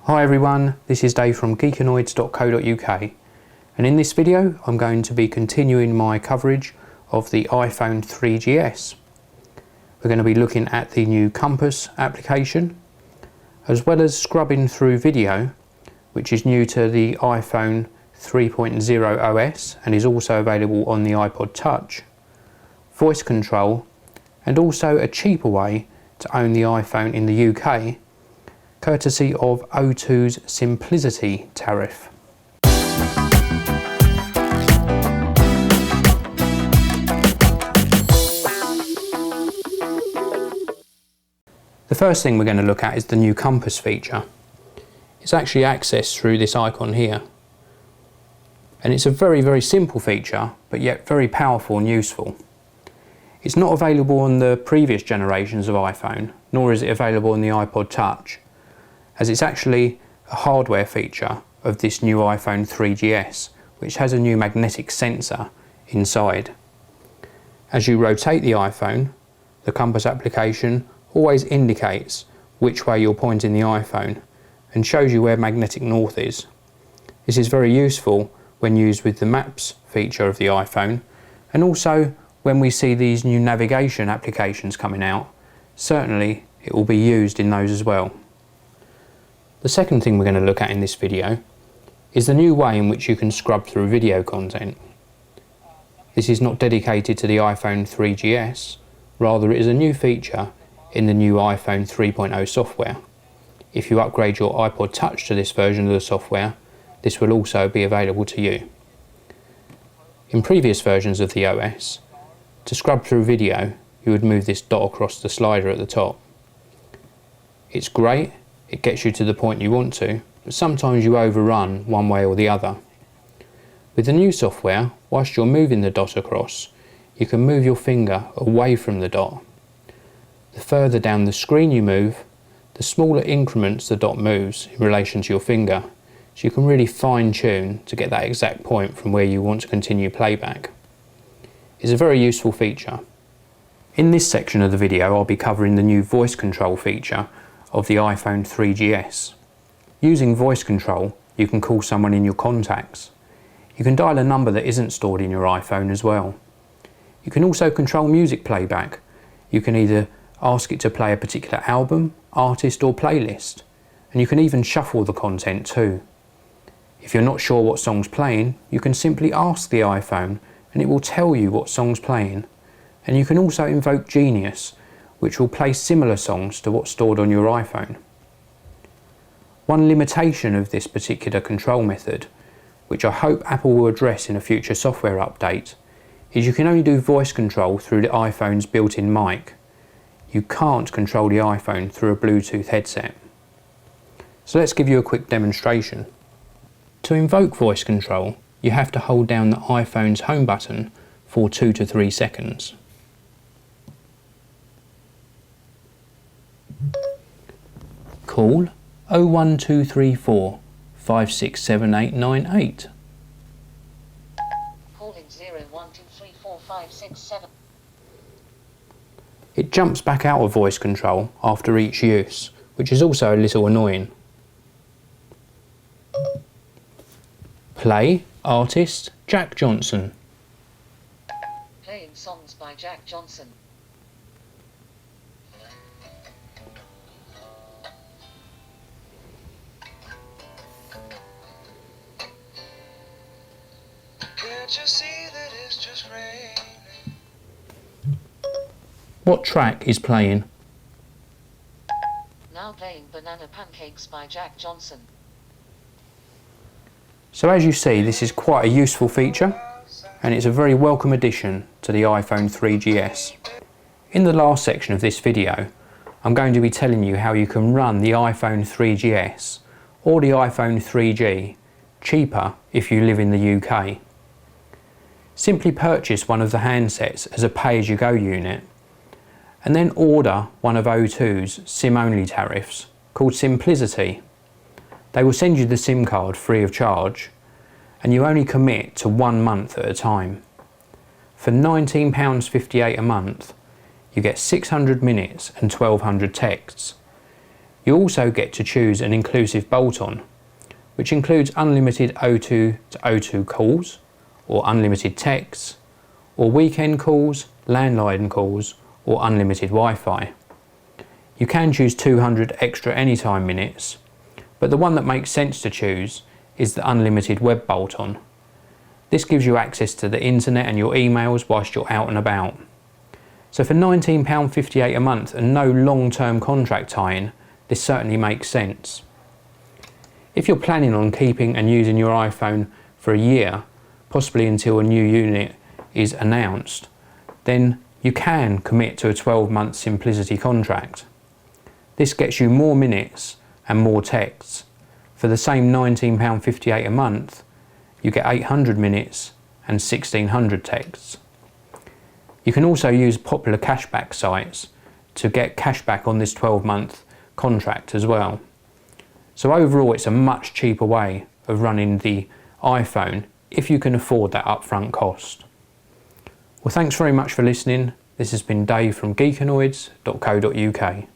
Hi everyone, this is Dave from Geekanoids.co.uk, and in this video I'm going to be continuing my coverage of the iPhone 3GS. We're going to be looking at the new Compass application, as well as scrubbing through video, which is new to the iPhone 3.0 OS and is also available on the iPod Touch, voice control, and also a cheaper way to own the iPhone in the UK, courtesy of O2's Simplicity tariff. The first thing we're going to look at is the new Compass feature. It's actually accessed through this icon here. And it's a very simple feature, but yet very powerful and useful. It's not available on the previous generations of iPhone, nor is it available on the iPod Touch, as it's actually a hardware feature of this new iPhone 3GS, which has a new magnetic sensor inside. As you rotate the iPhone, the Compass application always indicates which way you're pointing the iPhone and shows you where magnetic north is. This is very useful when used with the Maps feature of the iPhone, and also when we see these new navigation applications coming out. Certainly it will be used in those as well. The second thing we're going to look at in this video is the new way in which you can scrub through video content. This is not dedicated to the iPhone 3GS, rather it is a new feature in the new iPhone 3.0 software. If you upgrade your iPod Touch to this version of the software, this will also be available to you. In previous versions of the OS, to scrub through video, you would move this dot across the slider at the top. It's great. It gets you to the point you want to, but sometimes you overrun one way or the other. With the new software, whilst you're moving the dot across, you can move your finger away from the dot. The further down the screen you move, the smaller increments the dot moves in relation to your finger, so you can really fine tune to get that exact point from where you want to continue playback. It's a very useful feature. In this section of the video I'll be covering the new voice control feature of the iPhone 3GS. Using voice control, you can call someone in your contacts. You can dial a number that isn't stored in your iPhone as well. You can also control music playback. You can either ask it to play a particular album, artist or playlist, and you can even shuffle the content too. If you're not sure what song's playing, you can simply ask the iPhone and it will tell you what song's playing. And you can also invoke Genius, which will play similar songs to what's stored on your iPhone. One limitation of this particular control method, which I hope Apple will address in a future software update, is you can only do voice control through the iPhone's built-in mic. You can't control the iPhone through a Bluetooth headset. So let's give you a quick demonstration. To invoke voice control, you have to hold down the iPhone's home button for 2 to 3 seconds. Call 01234 567898. Calling 012345678. It jumps back out of voice control after each use, which is also a little annoying. Play artist Jack Johnson. Playing songs by Jack Johnson. Can't you see that it's just raining? What track is playing? Now playing Banana Pancakes by Jack Johnson. So as you see, this is quite a useful feature, and it's a very welcome addition to the iPhone 3GS. In the last section of this video, I'm going to be telling you how you can run the iPhone 3GS or the iPhone 3G cheaper if you live in the UK. Simply purchase one of the handsets as a pay-as-you-go unit, and then order one of O2's SIM-only tariffs called Simplicity. They will send you the SIM card free of charge, and you only commit to 1 month at a time. For £19.58 a month, you get 600 minutes and 1200 texts. You also get to choose an inclusive bolt-on, which includes unlimited O2 to O2 calls, or unlimited texts, or weekend calls, landline calls, or unlimited Wi-Fi. You can choose 200 extra anytime minutes, but the one that makes sense to choose is the unlimited web bolt-on. This gives you access to the internet and your emails whilst you're out and about. So for £19.58 a month and no long-term contract tie-in, this certainly makes sense. If you're planning on keeping and using your iPhone for a year, possibly until a new unit is announced, then you can commit to a 12-month Simplicity contract. This gets you more minutes and more texts. For the same £19.58 a month, you get 800 minutes and 1600 texts. You can also use popular cashback sites to get cashback on this 12-month contract as well. So overall, it's a much cheaper way of running the iPhone if you can afford that upfront cost. Well, thanks very much for listening. This has been Dave from Geekanoids.co.uk.